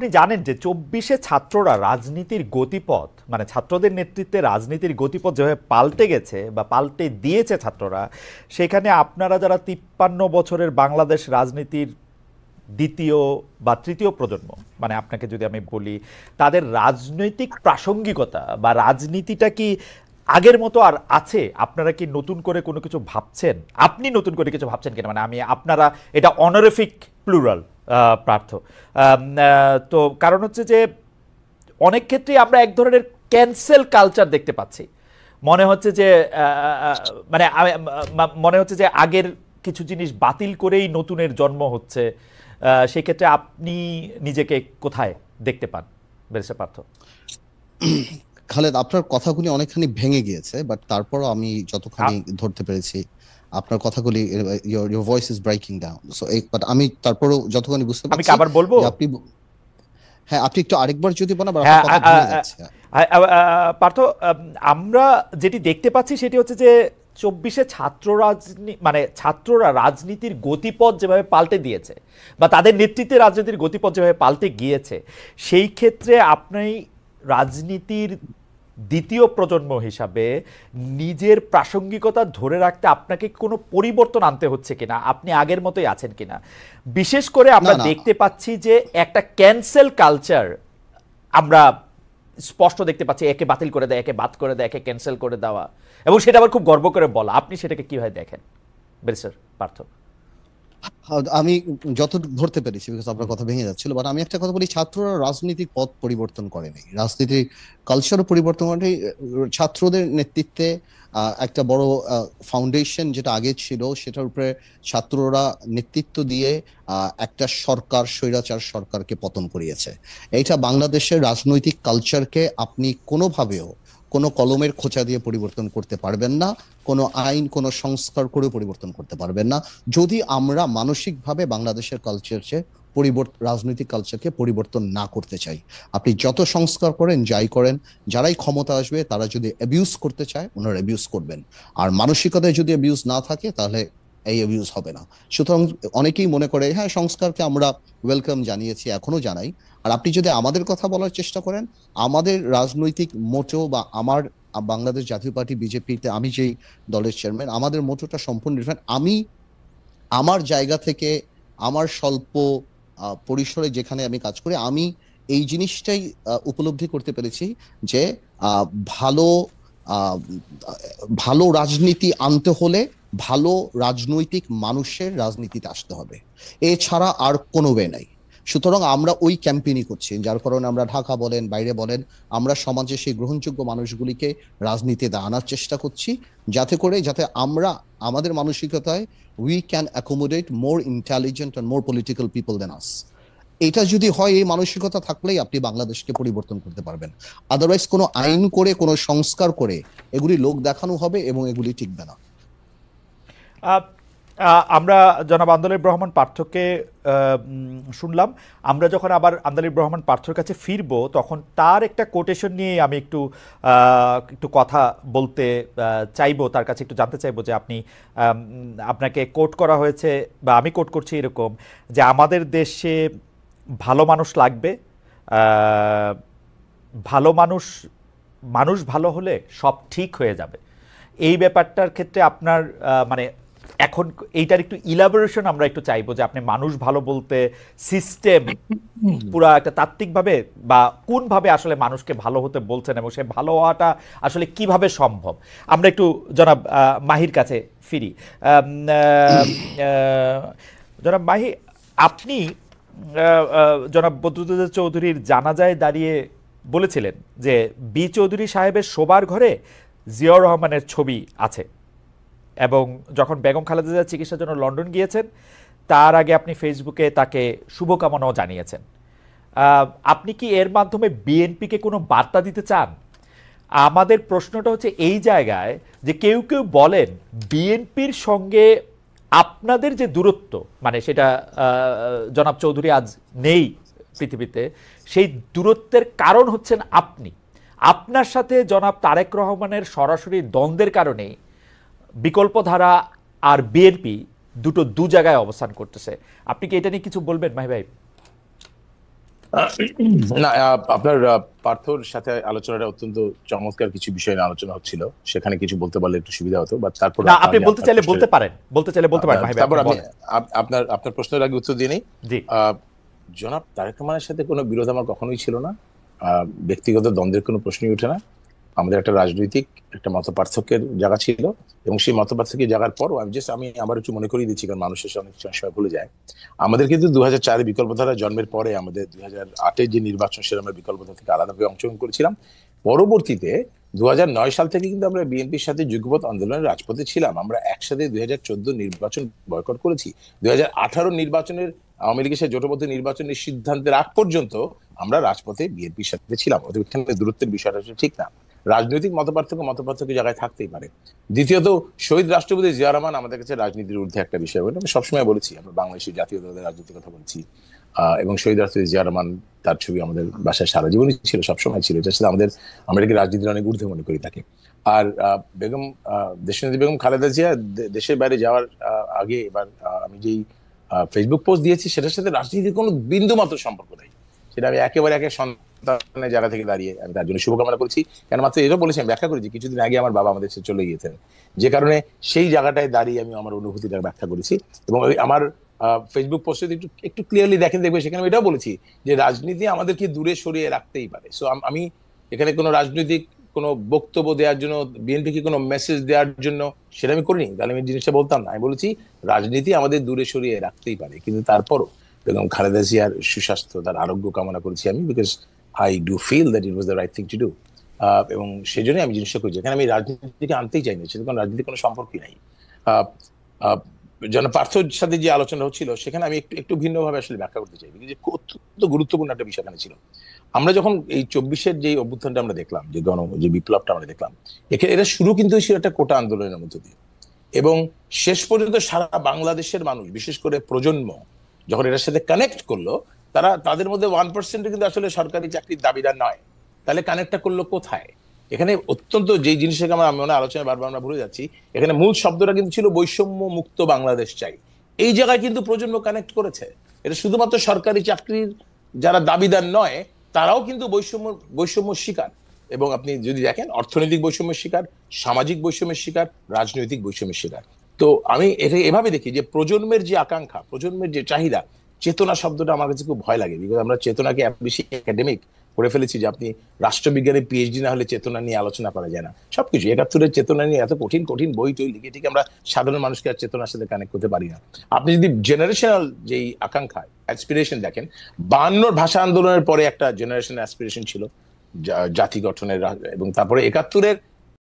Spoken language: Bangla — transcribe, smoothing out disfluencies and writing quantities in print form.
আপনি জানেন যে 24-এ ছাত্ররা রাজনীতির গতিপথ মানে ছাত্রদের নেতৃত্বে রাজনীতির গতিপথ যেভাবে পাল্টে গেছে বা পাল্টে দিয়েছে ছাত্ররা, সেখানে আপনারা যারা 53 বছরের বাংলাদেশ রাজনীতির দ্বিতীয় বা তৃতীয় প্রজন্ম, মানে আপনাকে যদি আমি বলি, তাদের রাজনৈতিক প্রাসঙ্গিকতা বা রাজনীতিটা কি আগের মতো আর আছে? আপনারা কি নতুন করে কোনো কিছু ভাবছেন? আপনি নতুন করে কিছু ভাবছেন কিনা, মানে আমি আপনারা, এটা অনারিফিক প্লুরাল পার্থ। তো কারণ হচ্ছে যে অনেক ক্ষেত্রেই আমরা এক ধরনের ক্যান্সেল কালচার দেখতে পাচ্ছি। মনে হচ্ছে যে মানে মনে হচ্ছে যে আগের কিছু জিনিস বাতিল করেই নতুনের জন্ম হচ্ছে। সেক্ষেত্রে আপনি নিজেকে কোথায় দেখতে পান ব্যারিস্টার পার্থ? খালেদ, আপনার কথাগুলি অনেকখানি ভেঙে গিয়েছে, বাট তারপরও আমি যতখানি ধরতে পেরেছি আপনার কথাগুলি, your voice is breaking down, so but আমি তারপরও যতখানি বুঝতে আমি কি পারছি আবার বলবো? যে আপনি, হ্যাঁ, আপনি একটু আরেকবার যদি বলেন, আপনার কথা ভেঙে যাচ্ছে। পার্থ, আমরা যেটি দেখতে পাচ্ছি সেটি হচ্ছে যে 24-এ ছাত্ররা রাজনীতির গতিপথ যেভাবে পাল্টে দিয়েছে বা তাদের নেতৃত্বে রাজনীতির গতিপথ যেভাবে পাল্টে গিয়েছে, সেই ক্ষেত্রে আপনি রাজনীতির দ্বিতীয় প্রজন্ম হিসাবে নিজের প্রাসঙ্গিকতা ধরে রাখতে আপনাকে কোনো পরিবর্তন আনতে হচ্ছে কিনা, আপনি আগের মতোই আছেন কিনা? বিশেষ করে আমরা দেখতে পাচ্ছি যে একটা ক্যান্সেল কালচার আমরা স্পষ্ট দেখতে পাচ্ছি, একে বাতিল করে দেয়, একে বাদ করে দেয়, একে ক্যান্সেল করে দেওয়া, এবং সেটা আবার খুব গর্ব করে বলা। আপনি সেটাকে কিভাবে দেখেন ব্যারিস্টার পার্থ? আমি যত ধরতে পেরেছি, বিকজ আপনার কথা ভেঙে যাচ্ছিল, বাট আমি একটা কথা বলি, ছাত্ররা রাজনৈতিক পথ পরিবর্তন করেনি, রাজনীতির কালচারও পরিবর্তন করেনি। ছাত্রদের নেতৃত্বে একটা বড় ফাউন্ডেশন যেটা আগে ছিল সেটার উপরে ছাত্ররা নেতৃত্ব দিয়ে একটা সরকার, স্বৈরাচার সরকারকে পতন করিয়েছে। এইটা বাংলাদেশের রাজনৈতিক কালচারকে আপনি কোনোভাবেও কোনো কলমের খোঁচা দিয়ে পরিবর্তন করতে পারবেন না, কোনো আইন, কোনো সংস্কার করে পরিবর্তন করতে পারবেন না, যদি আমরা মানসিকভাবে বাংলাদেশের কালচারকে রাজনৈতিক কালচারকে পরিবর্তন না করতে চাই। আপনি যত সংস্কার করেন, যাই করেন, যারাই ক্ষমতা আসবে তারা যদি অ্যাবিউজ করতে চায় ওনারা অ্যাবিউজ করবেন, আর মানসিকতায় যদি অ্যাবিউজ না থাকে তাহলে এই অ্যাবিউজ হবে না। সুতরাং অনেকেই মনে করে হ্যাঁ, সংস্কারকে আমরা ওয়েলকাম জানিয়েছি, এখনো জানাই। আর আপনি যদি আমাদের কথা বলার চেষ্টা করেন, আমাদের রাজনৈতিক মোটো বা আমার বাংলাদেশ জাতীয় পার্টি বিজেপিতে আমি যেই দলের চেয়ারম্যান, আমাদের মোটোটা সম্পূর্ণ ডিফারেন্ট। আমি আমার জায়গা থেকে, আমার স্বল্প পরিসরে যেখানে আমি কাজ করি, আমি এই জিনিসটাই উপলব্ধি করতে পেরেছি যে ভালো ভালো রাজনীতি আনতে হলে ভালো রাজনৈতিক মানুষের রাজনীতিতে আসতে হবে, এছাড়া আর কোনো ওয়ে নাই। সুতরাং আমরা ওই ক্যাম্পেইনই করছি, যার কারণে আমরা ঢাকা বলেন, বাইরে বলেন, আমরা সমাজে সেই গ্রহণযোগ্য মানুষগুলিকে রাজনীতিতে আনার চেষ্টা করছি, যাতে আমরা আমাদের মানসিকতায় we can accommodate more intelligent and more political people than us. এটা যদি হয়, এই মানসিকতা থাকলেই আপনি বাংলাদেশকে পরিবর্তন করতে পারবেন। আদারওয়াইজ কোনো আইন করে, কোনো সংস্কার করে এগুলি লোক দেখানো হবে এবং এগুলি টিকবে না। আমরা জনাব আন্দোলিব রহমান পার্থকে শুনলাম। আমরা যখন আবার আন্দোলিব রহমান পার্থর কাছে ফিরবো, তখন তার একটা কোটেশন নিয়ে আমি একটু কথা বলতে চাইবো, তার কাছে একটু জানতে চাইবো যে আপনাকে কোট করা হয়েছে বা আমি কোট করছি এরকম যে আমাদের দেশে ভালো মানুষ লাগবে, ভালো মানুষ ভালো হলে সব ঠিক হয়ে যাবে। এই ব্যাপারটার ক্ষেত্রে আপনার মানে এখন এইটার একটু ইলাবোরেশন আমরা একটু চাইবো যে আপনি মানুষ ভালো বলতে সিস্টেম পুরা একটা তাত্ত্বিকভাবে বা কোনভাবে আসলে মানুষকে ভালো হতে বলছেন এবং সে ভালো হওয়াটা আসলে কিভাবে সম্ভব। আমরা একটু জনাব মাহির কাছে ফিরি। জনাব মাহি, আপনি জনাব বদরুদ্দোজা চৌধুরীর জানাজায় দাঁড়িয়ে বলেছিলেন যে বি চৌধুরী সাহেবের শোবার ঘরে জিয়াউর রহমানের ছবি আছে, এবং যখন বেগম খালেদা জিয়া চিকিৎসার জন্য লন্ডন গিয়েছেন তার আগে আপনি ফেসবুকে তাকে শুভকামনাও জানিয়েছেন। আপনি কি এর মাধ্যমে বিএনপিকে কোনো বার্তা দিতে চান? আমাদের প্রশ্নটা হচ্ছে এই জায়গায় যে কেউ কেউ বলেন বিএনপির সঙ্গে আপনাদের যে দূরত্ব, মানে সেটা জনাব চৌধুরী আজ নেই পৃথিবীতে, সেই দূরত্বের কারণ হচ্ছেন আপনার সাথে জনাব তারেক রহমানের সরাসরি দ্বন্দ্বের কারণেই বিকল্পধারা আর বিএনপি দু জায়গায় অবস্থান করতেছে। আপনি কি এটা নিয়ে কিছু বলবেন মাহি ভাই? আহ, না, আপনার পার্থর সাথে আলোচনাটা অত্যন্ত চমৎকার কিছু বিষয় নিয়ে আলোচনা হচ্ছিল, সেখানে কিছু বলতে পারলে একটু সুবিধা হতো, বা তারপর না, আপনি বলতে চাইলে বলতে পারেন, ভাই, তারপর আপনি আমি বলেন। আপনার প্রশ্নের আগে উত্তর দিয়ে নেই। জি। জনাব তারেক রহমানের সাথে কোনো বিরোধ আমার কখনোই ছিল না, ব্যক্তিগত দ্বন্দ্বের কোনো প্রশ্নই ওঠে না। আমাদের একটা রাজনৈতিক একটা মত পার্থক্যের জায়গা ছিল, এবং সেই মত পার্থক্যের জায়গার পরও আমি আবার একটু মনে করিয়ে দিচ্ছি, কারণ মানুষের অনেক সময় ভুলে যায়। আমাদের কিন্তু 2004 বিকল্পধারা জন্মের পরে আমাদের 2008 যে নির্বাচন, সেটা আমরা বিকল্পধারা থেকে আলাদাভাবে অংশগ্রহণ করেছিলাম। পরবর্তীতে 2009 সাল থেকে কিন্তু আমরা বিএনপির সাথে যুগপৎ আন্দোলনের রাজপথে ছিলাম। আমরা একসাথে 2014 নির্বাচন বয়কট করেছি। 2018 নির্বাচনের আওয়ামী লীগের সাথে জোটবদ্ধ নির্বাচনের সিদ্ধান্তের আগ পর্যন্ত আমরা রাজপথে বিএনপির সাথে ছিলাম। অতএব এখানে দূরত্বের বিষয়টা ঠিক না। রাজনৈতিক মতপার্থক্য জায়গায় থাকতেই পারে। দ্বিতীয়ত, শহীদ রাষ্ট্রপতি জিয়া রহমান আমাদের কাছে রাজনীতির ঊর্ধ্বে একটা বিষয় বলে আমি সবসময় বলেছি। আমরা বাংলাদেশের জাতীয় দলের রাজনীতির কথা বলছি, এবং শহীদ রাষ্ট্রপতি জিয়া রহমান, তার ছবি আমাদের বাসায় সারা জীবনই ছিল, সবসময় ছিল। এটার সাথে আমরা এটাকে রাজনীতির অনেক ঊর্ধ্বে মনে করি তাকে। আর বেগম দেশনেত্রী বেগম খালেদা জিয়া দেশের বাইরে যাওয়ার আগে এবার আমি যেই ফেসবুক পোস্ট দিয়েছি, সেটার সাথে রাজনীতির কোনো বিন্দু মাত্র সম্পর্ক নেই। সেটা আমি একেবারে সন্তানের জায়গা থেকে দাঁড়িয়ে আমি তার জন্য শুভকামনা করছি। কেন মাত্র এটা বলেছি, আমি ব্যাখ্যা করেছি কিছুদিন আগে আমার বাবা আমাদের ছেড়ে চলে গিয়েছেন, যে কারণে সেই জায়গাটায় দাঁড়িয়ে আমি আমার অনুভূতিটা ব্যাখ্যা করেছি। এবং আমার ফেসবুক পোস্টে একটু একটু ক্লিয়ারলি দেখবে, সেখানে আমি এটাও বলেছি যে রাজনীতি আমাদেরকে দূরে সরিয়ে রাখতেই পারে। সো আমি এখানে কোনো রাজনৈতিক কোনো বক্তব্য দেওয়ার জন্য, বিএনপিকে কোনো মেসেজ দেওয়ার জন্য সেটা আমি করিনি, তাহলে আমি জিনিসটা বলতাম না। আমি বলেছি রাজনীতি আমাদের দূরে সরিয়ে রাখতেই পারে, কিন্তু তারপরও বেগম খালেদা জিয়ার সুস্বাস্থ্য, তার আরোগ্য কামনা করেছি আমি, because I do feel that it was the right thing to do. এবং সেই জন্যই আমি জিনিসটা করছি। এখানে আমি রাজনীতিকে আনতেই চাই না, সেটা কোনো রাজনীতির কোনো সম্পর্কই নাই। যেন পার্থর সাথে যে আলোচনা হচ্ছিল, সেখানে আমি একটু একটু ভিন্নভাবে আসলে ব্যাখ্যা করতে চাই, যে অত্যন্ত গুরুত্বপূর্ণ একটা বিষয় এখানে ছিল। আমরা যখন এই 24-এর যে অভ্যুত্থানটা আমরা দেখলাম, যে বিপ্লবটা আমরা দেখলাম, এটা শুরু কিন্তু ছিল একটা কোটা আন্দোলনের মধ্য দিয়ে, এবং শেষ পর্যন্ত সারা বাংলাদেশের মানুষ, বিশেষ করে প্রজন্ম, যখন এটার সাথে কানেক্ট করলো, তাদের মধ্যে 1% কিন্তু আসলে সরকারি চাকরির দাবিদার নয়। তাহলে কানেক্টটা করলো কোথায়? এখানে অত্যন্ত যে জিনিসটাকে আমি মনে আলোচনায় বারবার আমরা ভুলে যাচ্ছি, এখানে মূল শব্দটা কিন্তু ছিল বৈষম্য মুক্ত বাংলাদেশ চাই। এই জায়গায় কিন্তু প্রজন্ম কানেক্ট করেছে। এটা শুধুমাত্র সরকারি চাকরির যারা দাবিদার নয়, তারাও কিন্তু বৈষম্য শিকার। এবং আপনি যদি দেখেন, অর্থনৈতিক বৈষম্যের শিকার, সামাজিক বৈষম্যের শিকার, রাজনৈতিক বৈষম্যের শিকার। তো আমি এটা এভাবে দেখি যে প্রজন্মের যে আকাঙ্ক্ষা, প্রজন্মের যে চাহিদা, চেতনা শব্দটা আমার কাছে খুব ভয় লাগে, বিকজ আমরা চেতনাকে এত বেশি একাডেমিক করে ফেলেছি যে আপনি রাষ্ট্রবিজ্ঞানে পিএইচডি না হলে চেতনা নিয়ে আলোচনা করা যায় না। সবকিছু 71-এর চেতনা নিয়ে এত কঠিন কঠিন বই টই লিখে ঠিক আমরা সাধারণ মানুষকে আর চেতনার সাথে কানেক্ট করতে পারি না। আপনি যদি জেনারেশনাল যেই আকাঙ্ক্ষা, অ্যাসপিরেশন দেখেন, 52 ভাষা আন্দোলনের পরে একটা জেনারেশন অ্যাসপিরেশন ছিল জাতি গঠনের, এবং তারপরে 71-এর